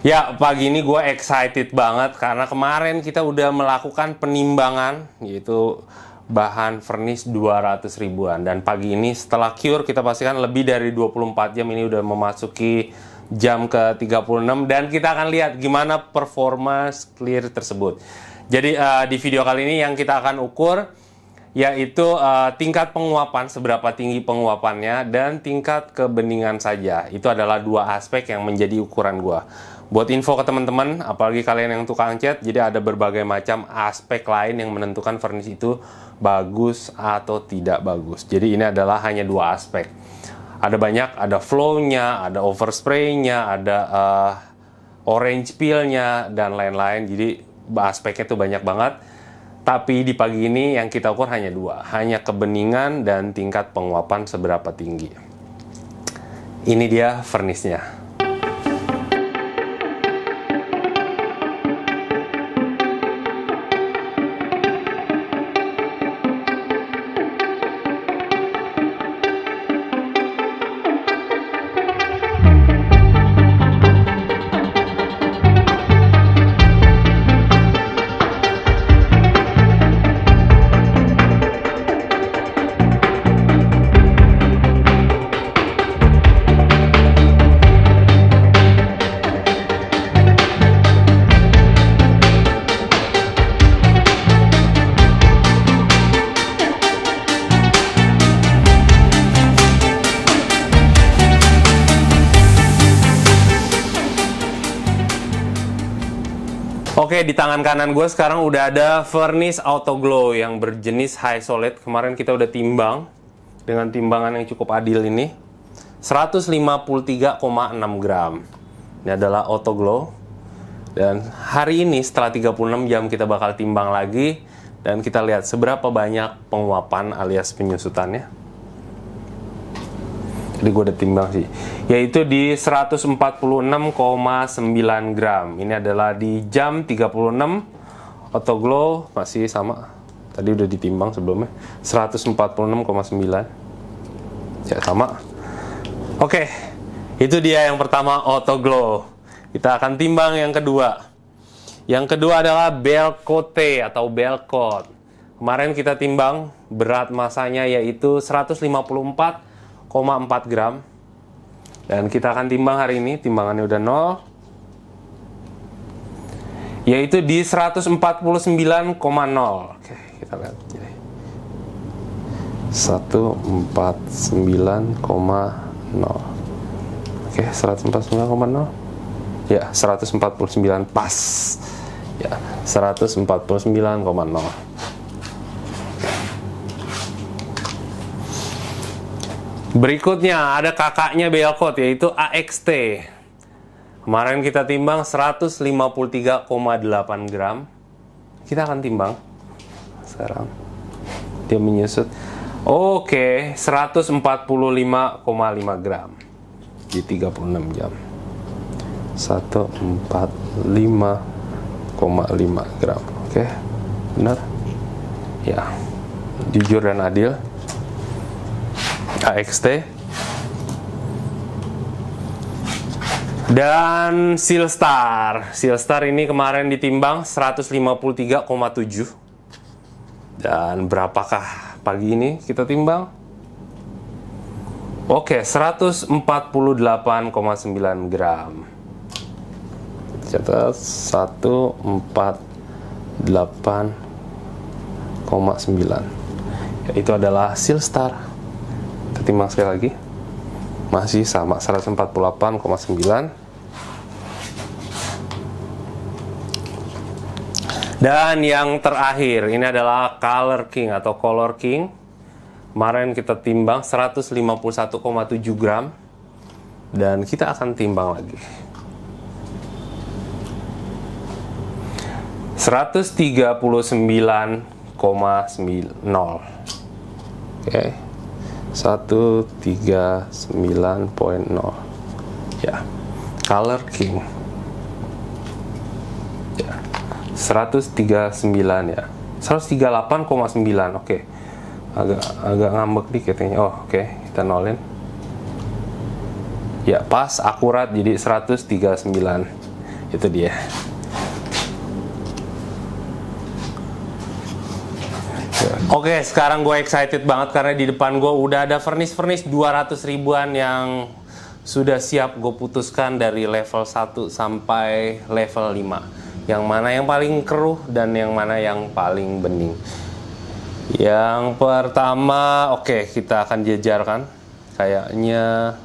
Ya, pagi ini gue excited banget karena kemarin kita udah melakukan penimbangan, yaitu bahan vernis 200 ribuan. Dan pagi ini setelah cure kita pastikan lebih dari 24 jam, ini udah memasuki jam ke-36. Dan kita akan lihat gimana performa clear tersebut. Jadi di video kali ini yang kita akan ukur yaitu tingkat penguapan, seberapa tinggi penguapannya, dan tingkat kebeningan saja. Itu adalah dua aspek yang menjadi ukuran gua. Buat info ke teman-teman, apalagi kalian yang tukang cat, jadi ada berbagai macam aspek lain yang menentukan vernis itu bagus atau tidak bagus. Jadi ini adalah hanya dua aspek. Ada banyak, ada flow-nya, ada overspray-nya, ada orange peel-nya, dan lain-lain. Jadi aspeknya itu banyak banget. Tapi di pagi ini yang kita ukur hanya dua, hanya kebeningan dan tingkat penguapan seberapa tinggi. Ini dia vernisnya. Oke, di tangan kanan gue sekarang udah ada vernis Auto Glow yang berjenis high solid. Kemarin kita udah timbang dengan timbangan yang cukup adil ini, 153,6 gram. Ini adalah Auto Glow. Dan hari ini setelah 36 jam kita bakal timbang lagi dan kita lihat seberapa banyak penguapan alias penyusutannya. Jadi gue udah timbang sih, yaitu di 146,9 gram. Ini adalah di jam 36. Auto Glow masih sama, tadi udah ditimbang sebelumnya, 146,9. Ya sama. Oke, itu dia yang pertama, Auto Glow. Kita akan timbang yang kedua. Yang kedua adalah Belcote atau Belcote. Kemarin kita timbang berat masanya yaitu 154,4 gram. Dan kita akan timbang hari ini, timbangannya udah 0, yaitu di 149,0. Oke, kita lihat. 149,0. Oke, 149,0. Ya, 149 pas. Ya, 149,0. Berikutnya ada kakaknya Belcote yaitu AXT. Kemarin kita timbang 153,8 gram. Kita akan timbang sekarang. Dia menyusut. Oke, 145,5 gram di 36 jam. 145,5 gram. Oke, benar? Ya, jujur dan adil. AXT. Dan Sealstar. Sealstar ini kemarin ditimbang 153,7. Dan berapakah pagi ini kita timbang? Oke, 148,9 gram. Catat 148,9. Ya, itu adalah Sealstar. Kita timbang sekali lagi, masih sama 148,9. Dan yang terakhir ini adalah Color King atau Color King. Kemarin kita timbang 151,7 gram dan kita akan timbang lagi 139,0. Oke, 139,0. Ya, Color King. Ya, 139 ya. 138,9. Oke. Agak ngambek dikit kayaknya. Oh, oke, kita nolin. Ya, pas akurat jadi 139. Itu dia. Oke, sekarang gue excited banget karena di depan gue udah ada furnace 200 ribuan yang sudah siap gue putuskan dari level 1 sampai level 5. Yang mana yang paling keruh dan yang mana yang paling bening. Yang pertama, oke, kita akan jejarkan. Kayaknya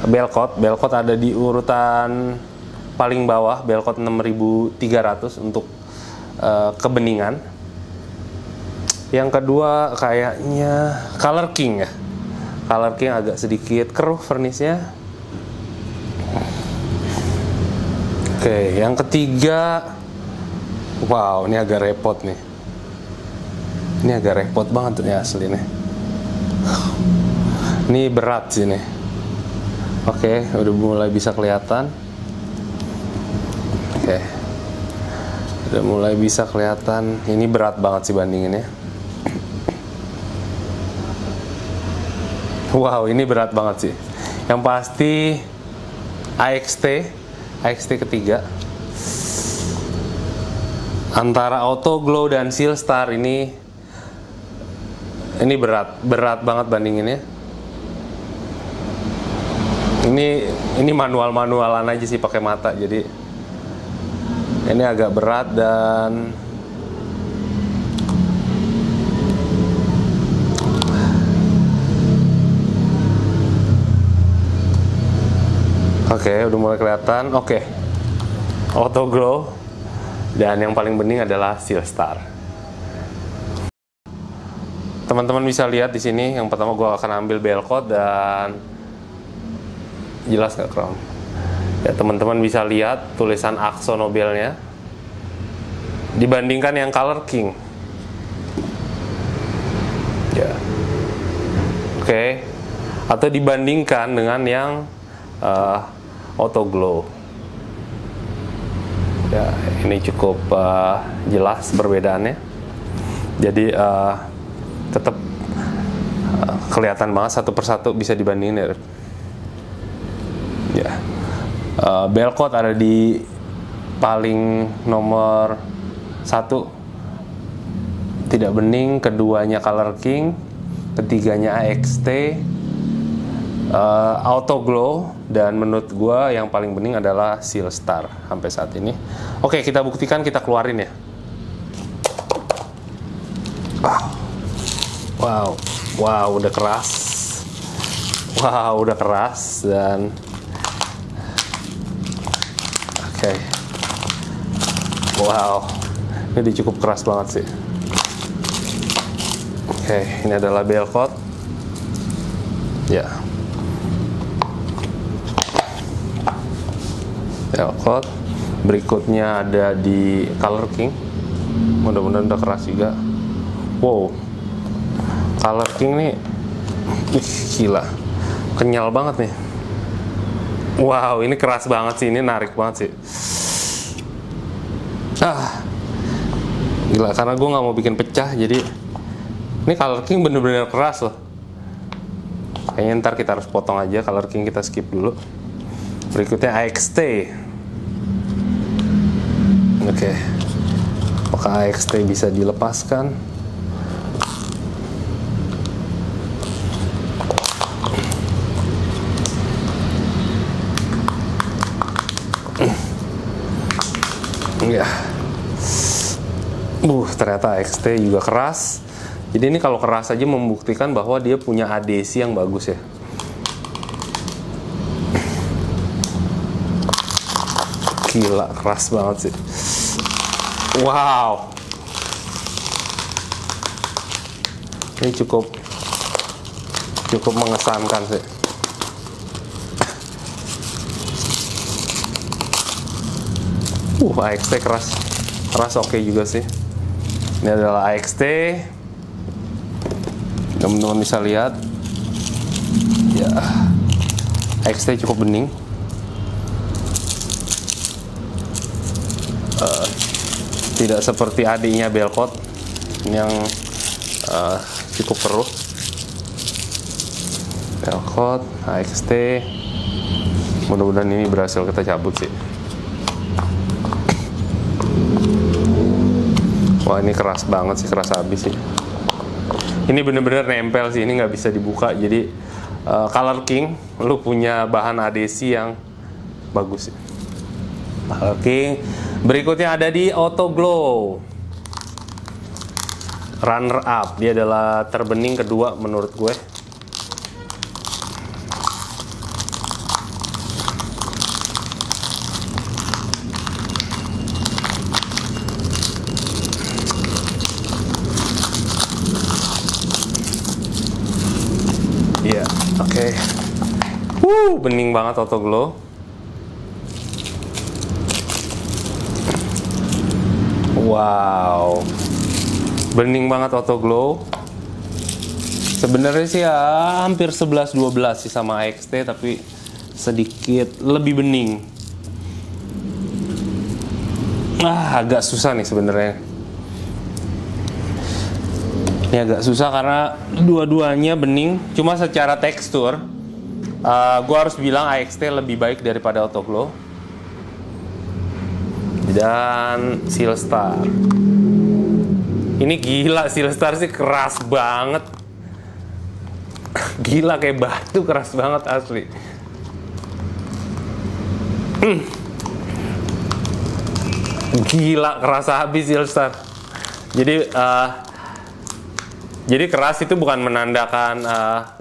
Belkot ada di urutan paling bawah, Belkot 6300 untuk kebeningan. Yang kedua kayaknya Color King ya. Color King agak sedikit keruh furnace-nya. Oke, yang ketiga, wow, ini agak repot nih. Ini agak repot banget nih asli nih. Ini berat sih nih. Oke, udah mulai bisa kelihatan. Oke, udah mulai bisa kelihatan. Ini berat banget sih bandinginnya. Wow, ini berat banget sih. Yang pasti AXT ketiga. Antara Auto Glow dan Seal Star ini berat banget bandinginnya. Ini manualan aja sih pakai mata, jadi ini agak berat dan oke, udah mulai kelihatan. Oke, Auto Glow dan yang paling bening adalah Seal Star. Teman-teman bisa lihat di sini. Yang pertama gue akan ambil Belkot dan jelas nggak crown? Ya, teman-teman bisa lihat tulisan Akzo Nobelnya dibandingkan yang Color King. Ya, oke. Atau dibandingkan dengan yang Auto Glow. Ya, ini cukup jelas perbedaannya. Jadi tetap kelihatan banget satu persatu bisa dibandingin ya. Ya, Belkot ada di paling nomor 1 tidak bening, keduanya Color King, ketiganya AXT, Auto Glow, dan menurut gua yang paling bening adalah Seal Star sampai saat ini. Oke, kita buktikan, kita keluarin ya. Wow, udah keras. Wow, udah keras dan oke. Wow, ini cukup keras banget sih. Oke, ini adalah Belkot. Ya. Belkot. Berikutnya ada di Color King. Mudah-mudahan udah keras juga. Wow, Color King nih, gila, kenyal banget nih. Wow, ini keras banget sih, ini narik banget sih. Gila, karena gue nggak mau bikin pecah, jadi ini Color King bener-bener keras loh. Kayaknya ntar kita harus potong aja, Color King kita skip dulu. Berikutnya AXT. Oke, apakah AXT bisa dilepaskan? Ya, ternyata AXT juga keras. Jadi ini kalau keras aja membuktikan bahwa dia punya adesi yang bagus ya. Gila, keras banget sih. Wow, ini cukup mengesankan sih. AXT keras oke juga sih. Ini adalah AXT. Teman-teman bisa lihat. Ya, AXT cukup bening. Tidak seperti adiknya Belkot yang cukup keruh. Belkot, AXT. Mudah-mudahan ini berhasil kita cabut sih. Wah, ini keras banget sih, keras habis sih. Ini bener-bener nempel sih, ini nggak bisa dibuka. Jadi Color King, lu punya bahan adhesi yang bagus sih. Color King. Berikutnya ada di Auto Glow. Runner up, dia adalah terbening kedua menurut gue. Iya, oke. Bening banget Auto Glow. Wow, bening banget Auto Glow. Sebenarnya sih ya hampir 11-12 sih sama AXT, tapi sedikit lebih bening. Agak susah nih sebenarnya. Ini agak susah karena dua-duanya bening. Cuma secara tekstur, gue harus bilang AXT lebih baik daripada Auto Glow. Dan Sealstar. Ini gila, Sealstar sih keras banget. Gila, kayak batu, keras banget asli. Gila, keras habis Sealstar. Jadi keras itu bukan menandakan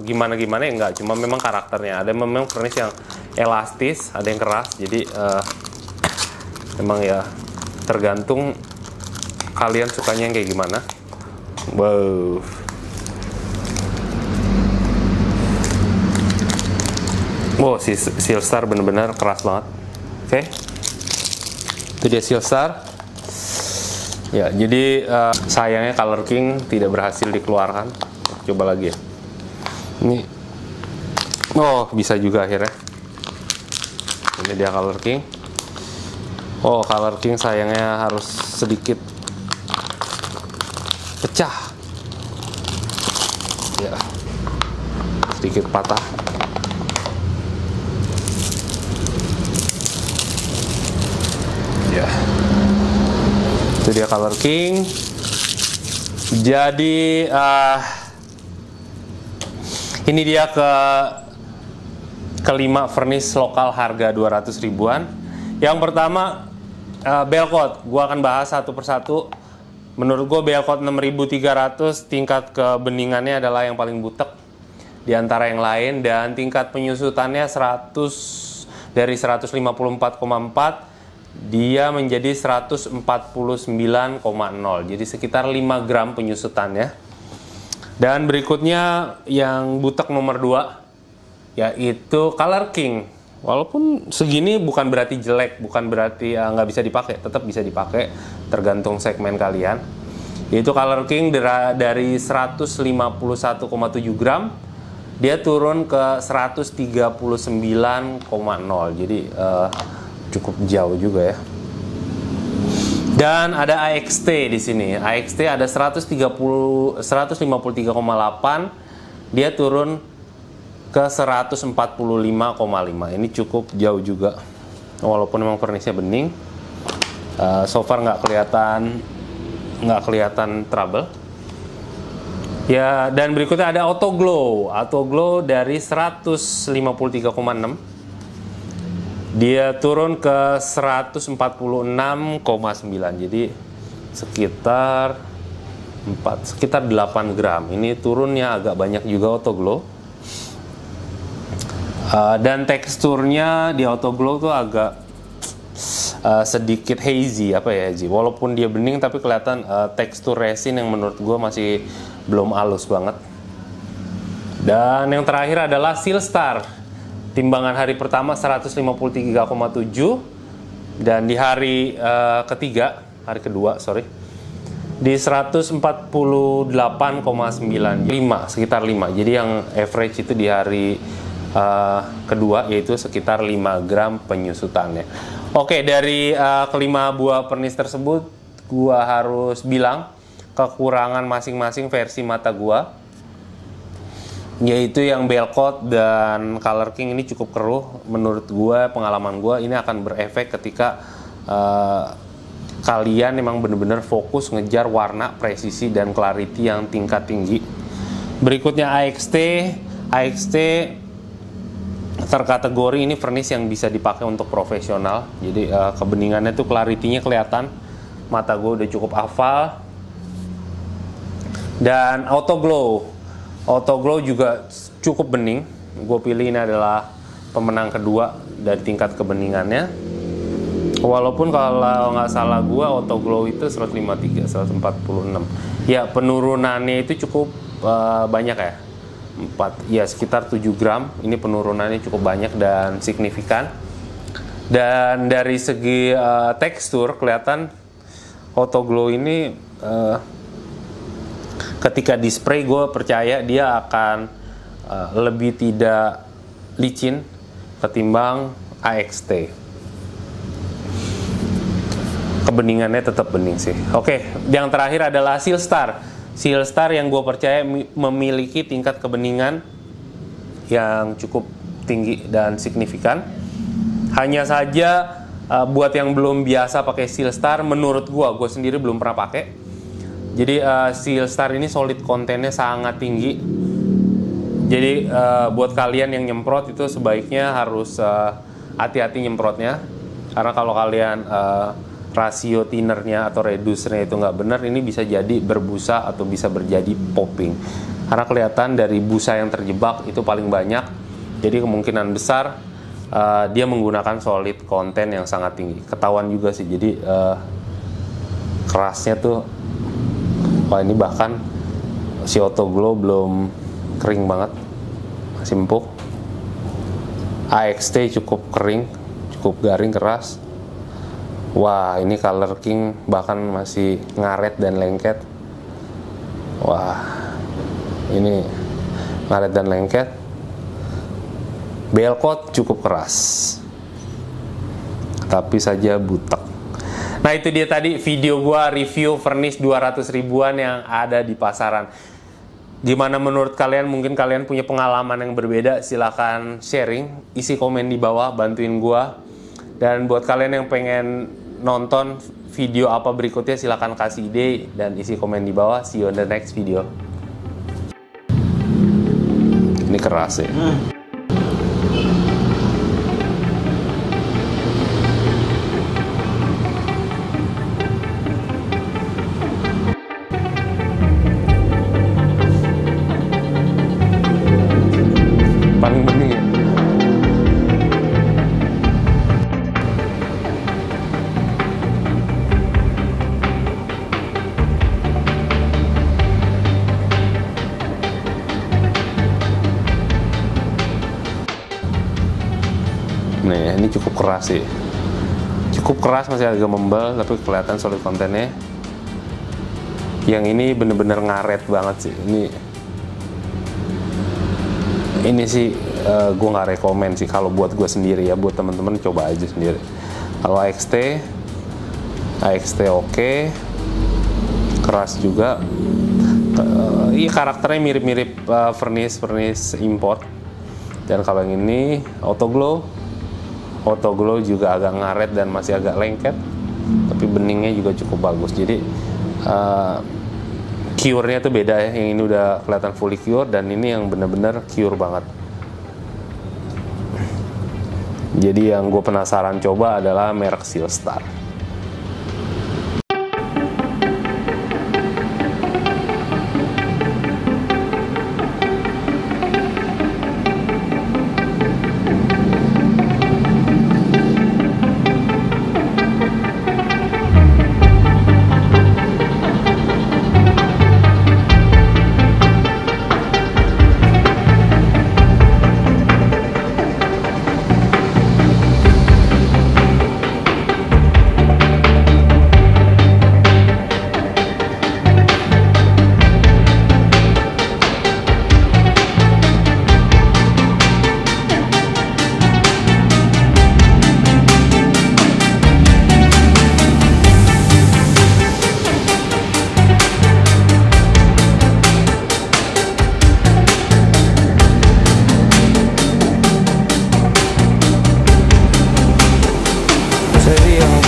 gimana-gimana ya, enggak. Cuma memang karakternya. Ada memang furnace yang elastis, ada yang keras. Jadi memang ya tergantung kalian sukanya yang kayak gimana. Wow. Wow, si Sealstar bener-bener keras banget. Oke. Itu dia Sealstar. Ya, jadi sayangnya Color King tidak berhasil dikeluarkan. Coba lagi ya. Ini. Oh, bisa juga akhirnya. Ini dia Color King. Oh, Color King sayangnya harus sedikit pecah. Ya, sedikit patah. Ya, itu dia Color King. Jadi ini dia kelima furnace lokal harga 200 ribuan. Yang pertama, Belkot. Gue akan bahas satu persatu. Menurut gue Belkot 6300 tingkat kebeningannya adalah yang paling butek di antara yang lain, dan tingkat penyusutannya 100 dari 154,4 dia menjadi 149,0. Jadi sekitar 5 gram penyusutannya. Dan berikutnya yang butek nomor 2 yaitu Color King. Walaupun segini bukan berarti jelek, bukan berarti nggak bisa dipakai, tetap bisa dipakai, tergantung segmen kalian. Yaitu Color King dari 151,7 gram, dia turun ke 139,0. Jadi cukup jauh juga ya. Dan ada AXT di sini. AXT ada 153,8, dia turun ke 145,5. Ini cukup jauh juga, walaupun memang furnace-nya bening. So far nggak kelihatan trouble. Ya, dan berikutnya ada Auto Glow. Auto Glow dari 153,6, dia turun ke 146,9. Jadi sekitar 8 gram. Ini turunnya agak banyak juga Auto Glow. Dan teksturnya di Auto Glow tuh agak sedikit hazy, walaupun dia bening tapi kelihatan tekstur resin yang menurut gue masih belum halus banget. Dan yang terakhir adalah Sealstar. Timbangan hari pertama 153,7, dan di hari kedua di 148,9, sekitar 5. Jadi yang average itu di hari kedua yaitu sekitar 5 gram penyusutannya. Oke, dari kelima buah furnace tersebut, gua harus bilang kekurangan masing-masing versi mata gua. yaitu yang bell coat dan color king ini cukup keruh. Menurut gue, pengalaman gue, ini akan berefek ketika kalian memang benar-benar fokus ngejar warna, presisi, dan clarity yang tingkat tinggi. Berikutnya AXT terkategori ini furnace yang bisa dipakai untuk profesional. Jadi kebeningannya tuh clarity-nya kelihatan, mata gue udah cukup hafal. Dan auto glow juga cukup bening. Gue pilih ini adalah pemenang kedua dari tingkat kebeningannya. Walaupun kalau nggak salah gue auto glow itu 153, 146. Ya penurunannya itu cukup banyak ya. Sekitar 7 gram. Ini penurunannya cukup banyak dan signifikan. Dan dari segi tekstur kelihatan auto glow ini ketika di spray gue percaya dia akan lebih tidak licin ketimbang AXT. Kebeningannya tetap bening sih. Oke, yang terakhir adalah Sealstar. Sealstar yang gue percaya memiliki tingkat kebeningan yang cukup tinggi dan signifikan. Hanya saja buat yang belum biasa pakai Sealstar, menurut gue sendiri belum pernah pakai. Jadi Sealstar ini solid kontennya sangat tinggi. Jadi buat kalian yang nyemprot itu sebaiknya harus hati-hati nyemprotnya. Karena kalau kalian rasio thinnernya atau reducernya itu nggak benar, ini bisa jadi berbusa atau bisa berjadi popping. Karena kelihatan dari busa yang terjebak itu paling banyak. Jadi kemungkinan besar dia menggunakan solid konten yang sangat tinggi. Ketahuan juga sih. Jadi kerasnya tuh, wah ini bahkan si auto glow belum kering banget, masih empuk. AXT cukup kering, cukup garing, keras. Wah, ini color king bahkan masih ngaret dan lengket. Wah, ini ngaret dan lengket. Bell coat cukup keras, tapi saja butek. Nah, itu dia tadi video gua review furnace 200 ribuan yang ada di pasaran. Gimana menurut kalian? Mungkin kalian punya pengalaman yang berbeda. Silahkan sharing, isi komen di bawah, bantuin gua. Dan buat kalian yang pengen nonton video apa berikutnya, silahkan kasih ide dan isi komen di bawah. See you on the next video. Ini keras ya. Paling bening ya. Nih, ini cukup keras sih. Cukup keras, masih agak membel, tapi kelihatan solid kontennya. Yang ini bener-bener ngaret banget sih. Ini sih gue nggak rekomen sih kalau buat gue sendiri ya. Buat temen-temen coba aja sendiri. Kalau AXT oke. Keras juga. Iya, karakternya mirip-mirip furnace import. Dan kalau yang ini auto glow juga agak ngaret dan masih agak lengket, tapi beningnya juga cukup bagus. Jadi cure-nya tuh beda ya. Yang ini udah kelihatan fully cure, dan ini yang bener-bener cure banget. Jadi yang gue penasaran coba adalah merek Sealstar.